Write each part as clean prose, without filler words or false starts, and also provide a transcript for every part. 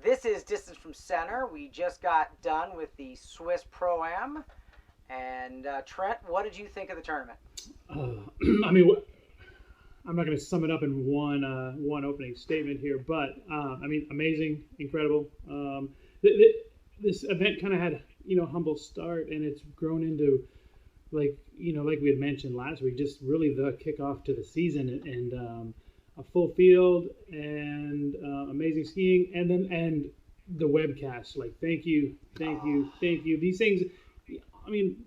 This is Distance from Center. We just got done with the Swiss Pro-Am. And Trent, what did you think of the tournament? I mean, I'm not going to sum it up in one opening statement here, but I mean, amazing, incredible. This event kind of had humble start, and it's grown into like we had mentioned last week, just really the kickoff to the season, and a full field and amazing skiing, and the webcast. Like, thank you, thank you, thank you. These things, I mean,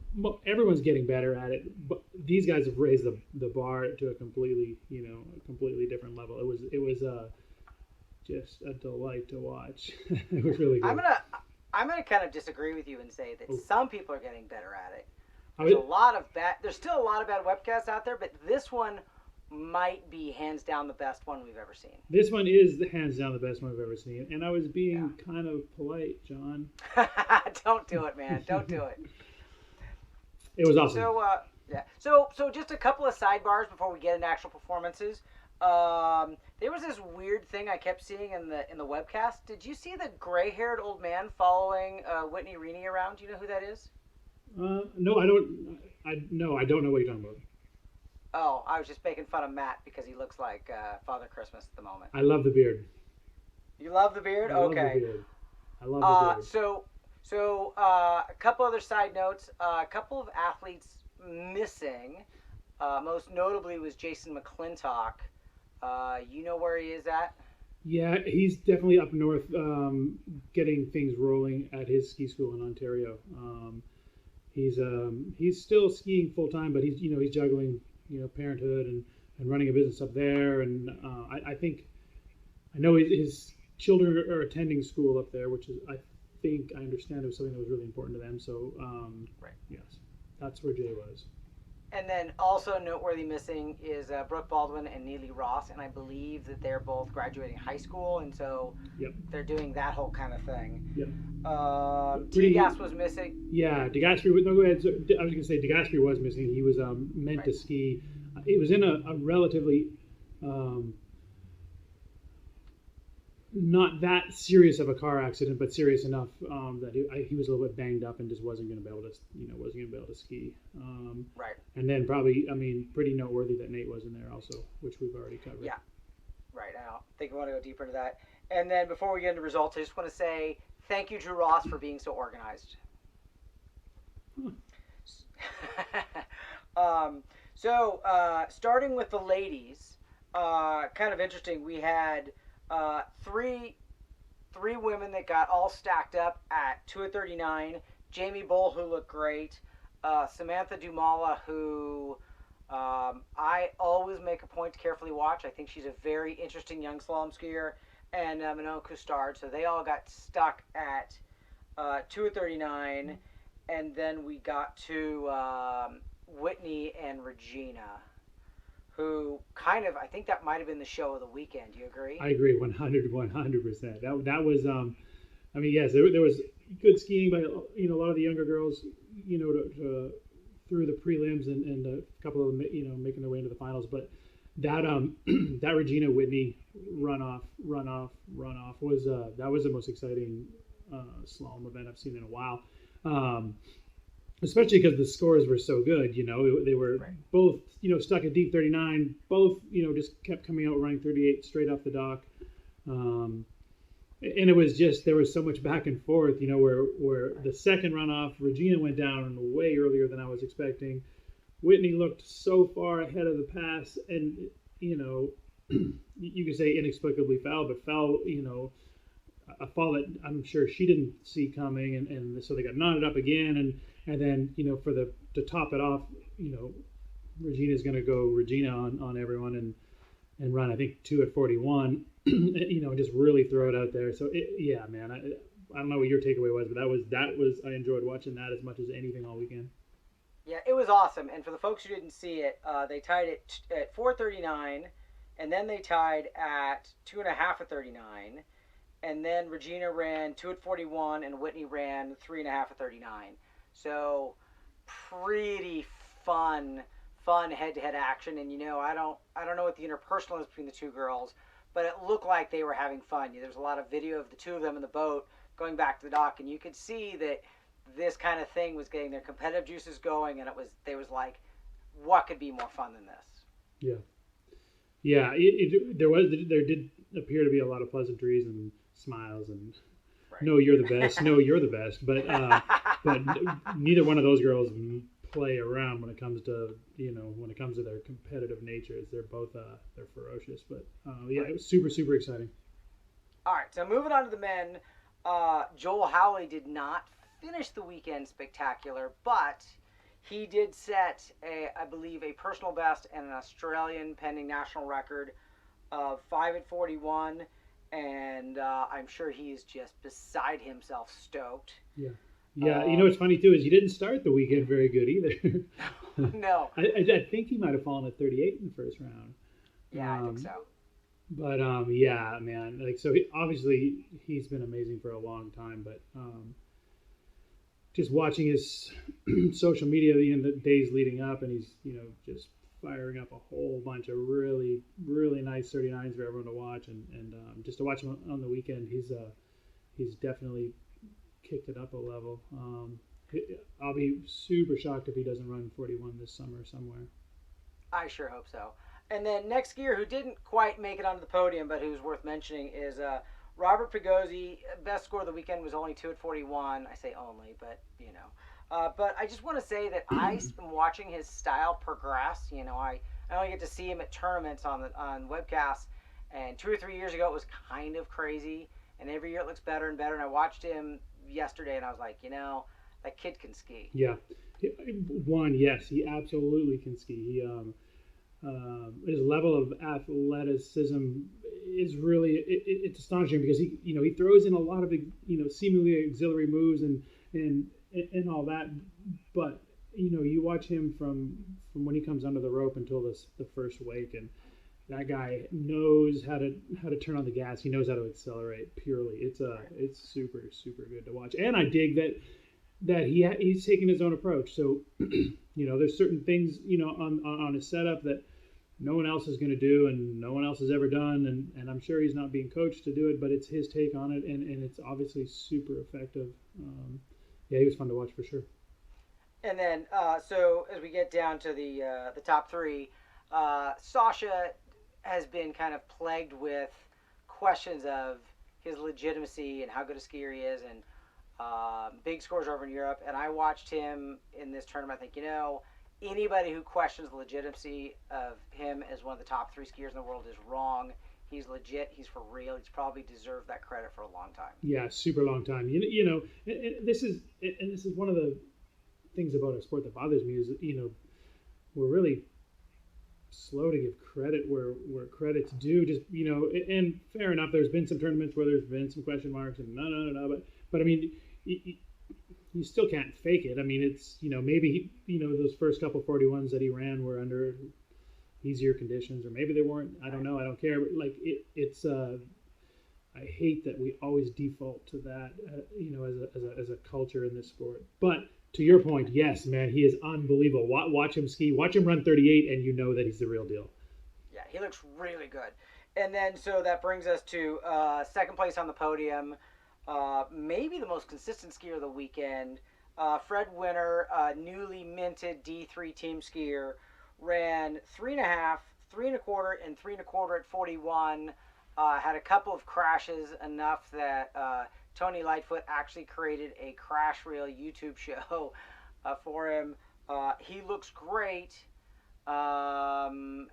everyone's getting better at it, but these guys have raised the bar to a completely different level. It was just a delight to watch. It was really I'm good. gonna I'm gonna kind of disagree with you and say that Oh, some people are getting better at it. I was, There's still a lot of bad webcasts out there, but this one might be hands down the best one we've ever seen. this one is hands down the best one I've ever seen, and I was Yeah. being kind of polite, John. Don't do it, man. Don't do it. It was awesome. Yeah. So just a couple of sidebars before we get into actual performances. There was this weird thing I kept seeing in the webcast. Did you see the gray-haired old man following Whitney Reaney around? Do you know who that is? No, I don't. No, I don't know what you're talking about. Oh, I was just making fun of Matt because he looks like Father Christmas at the moment. I love the beard. You love the beard? I love the Okay. beard. I love the beard. A couple other side notes. A couple of athletes missing. Most notably was Jason McClintock. You know where he is at? Yeah, he's definitely up north, getting things rolling at his ski school in Ontario. He's still skiing full time, but he's juggling parenthood and running a business up there. And I think I know his children are attending school up there, which is I understand it was something that was really important to them. So Right. yes, that's where Jay was. And then also noteworthy missing is Brooke Baldwin and Neely Ross, and I believe that they're both graduating high school, and so Yep. they're doing that whole kind of thing. Yep. Pretty. Degas was missing. Yeah, DeGaspery. No, go ahead. So, I was going to say DeGaspery was missing. He was meant Right. to ski. It was in a relatively um, not that serious of a car accident, but serious enough that he was a little bit banged up and just wasn't going to be able to wasn't going to be able to ski. Right. And then probably, I mean, pretty noteworthy that Nate was in there also, which we've already covered. Yeah. Right. I don't think we want to go deeper into that. And then before we get into results, I just want to say thank you, Drew Ross, for being so organized. Huh. Starting with the ladies, kind of interesting. We had three women that got all stacked up at 2:39. Jamie Bull, who looked great. Samantha Dumala, who I always make a point to carefully watch. I think she's a very interesting young slalom skier. And Manon Coustard. So they all got stuck at 2:39. And then we got to Whitney and Regina, who kind of, I think that might have been the show of the weekend. Do you agree? I agree 100%. That was I mean, yes, there was good skiing by a lot of the younger girls, through the prelims and a couple of them making their way into the finals. But that that Regina Whitney runoff was that was the most exciting slalom event I've seen in a while. Especially because the scores were so good. They were Right. both stuck at deep 39. Both just kept coming out running 38 straight off the dock. And it was just, there was so much back and forth, where the second runoff, Regina went down way earlier than I was expecting. Whitney looked so far ahead of the pass, and you could say inexplicably fell, but fell, a fall that I'm sure she didn't see coming, and so they got knotted up again, and then to top it off, Regina's going to go Regina on everyone and run, I think, 2 at 41. Just really throw it out there. So yeah, man, I don't know what your takeaway was, but that was I enjoyed watching that as much as anything all weekend. Yeah, it was awesome. And for the folks who didn't see it, they tied it at 4:39, and then they tied at 2.5 at 39, and then Regina ran 2 at 41, and Whitney ran 3.5 at 39. So pretty fun head-to-head action. And I don't know what the interpersonal is between the two girls, but it looked like they were having fun. There was a lot of video of the two of them in the boat going back to the dock, and you could see that this kind of thing was getting their competitive juices going, and they was like, what could be more fun than this? Yeah, yeah. There did appear to be a lot of pleasantries and smiles and Right. no, you're the best. No, you're the best. But neither one of those girls play around when it comes to when it comes to their competitive natures. They're both they're ferocious. But yeah, Right. it was super super exciting. All right, so moving on to the men, Joel Howley did not finish the weekend spectacular, but he did set I believe, a personal best and an Australian pending national record of 5 at 41, and I'm sure he's just beside himself stoked. Yeah, yeah. You know Um, what's funny too is he didn't start the weekend very good either. no, I think he might have fallen at 38 in the first round. yeah, I think Um, so. but yeah, man. Like so, obviously he's been amazing for a long time. But just watching his social media in the days leading up, and he's just firing up a whole bunch of really really nice 39s for everyone to watch, and just to watch him on the weekend, he's definitely kicked it up a level. I'll be super shocked if he doesn't run 41 this summer somewhere. I sure hope so. And then next skier who didn't quite make it onto the podium, but who's worth mentioning is Robert Pigozzi. Best score of the weekend was only 2 at 41. I say only, but But I just want to say that I am watching his style progress. I only get to see him at tournaments on webcasts, and 2 or 3 years ago it was kind of crazy, and every year it looks better and better. And I watched him yesterday, and I was like, that kid can ski. Yeah, one, yes, he absolutely can ski. His level of athleticism is really it's astonishing because he throws in a lot of seemingly auxiliary moves and and all that, but you watch him from when he comes under the rope until the first wake, and that guy knows how to turn on the gas. He knows how to accelerate purely. It's super super good to watch, and I dig that he's taking his own approach. So there's certain things on his setup that no one else is going to do and no one else has ever done, and I'm sure he's not being coached to do it, but it's his take on it, and it's obviously super effective. Yeah, he was fun to watch for sure. And then, so as we get down to the top three, Sasha has been kind of plagued with questions of his legitimacy and how good a skier he is, and big scores over in Europe. And I watched him in this tournament. I think anybody who questions the legitimacy of him as one of the top three skiers in the world is wrong. He's legit. He's for real. He's probably deserved that credit for a long time. Yeah, super long time. This is one of the things about our sport that bothers me is that, we're really slow to give credit where credit's due. Just and fair enough. There's been some tournaments where there's been some question marks and no, but I mean, you still can't fake it. I mean, it's maybe those first couple 41s that he ran were under easier conditions, or maybe they weren't. I don't know. I don't care. But like it's I hate that we always default to that, as a culture in this sport. But to your point, yes, man, he is unbelievable. Watch him ski. Watch him run 38, and you know that he's the real deal. Yeah, he looks really good. And then, so that brings us to second place on the podium. Maybe the most consistent skier of the weekend. Fred Winter, newly minted D3 team skier, ran 3.5, 3.25, and 3.25 at 41. Had a couple of crashes, enough that Tony Lightfoot actually created a crash reel YouTube show for him. He looks great, and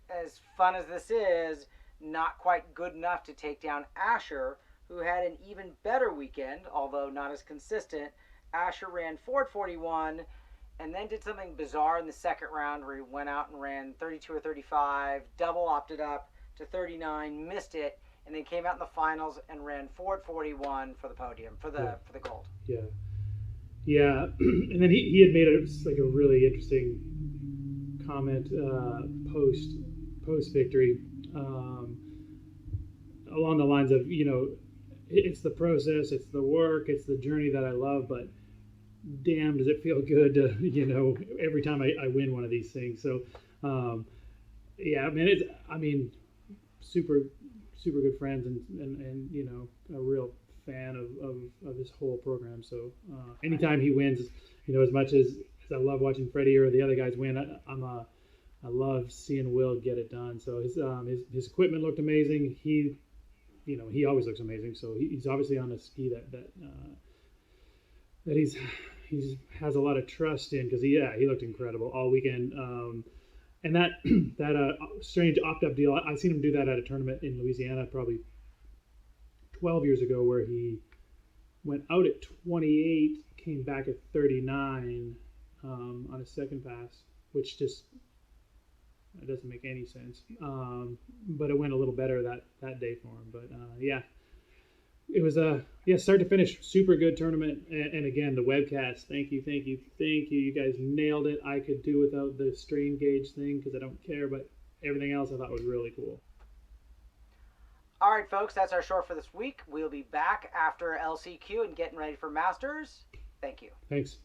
as fun as this is, not quite good enough to take down Asher, who had an even better weekend, although not as consistent. Asher ran 4 at 41, and then did something bizarre in the second round where he went out and ran 32 or 35, double opted up to 39, missed it, and then came out in the finals and ran 4 at 41 for the podium, for the gold. Yeah, yeah. And then he had made a really interesting comment post victory, along the lines of it's the process, it's the work, it's the journey that I love, but damn, does it feel good to every time I win one of these things. So yeah, man, super good friends, and you know, a real fan of this whole program. So anytime he wins, you know, as much as I love watching Freddie or the other guys win, I love seeing Will get it done. So his equipment looked amazing. He, you know, he always looks amazing. So he's obviously on a ski that he's has a lot of trust in, because he looked incredible all weekend. And that strange opt-up deal, I seen him do that at a tournament in Louisiana probably 12 years ago, where he went out at 28, came back at 39 on his second pass, which just it doesn't make any sense. But it went a little better that day for him. But yeah, it was start to finish super good tournament. And again, the webcast, thank you. You guys nailed it. I could do without the strain gauge thing because I don't care, but everything else I thought was really cool. All right, folks, that's our show for this week. We'll be back after LCQ and getting ready for Masters. Thank you. Thanks.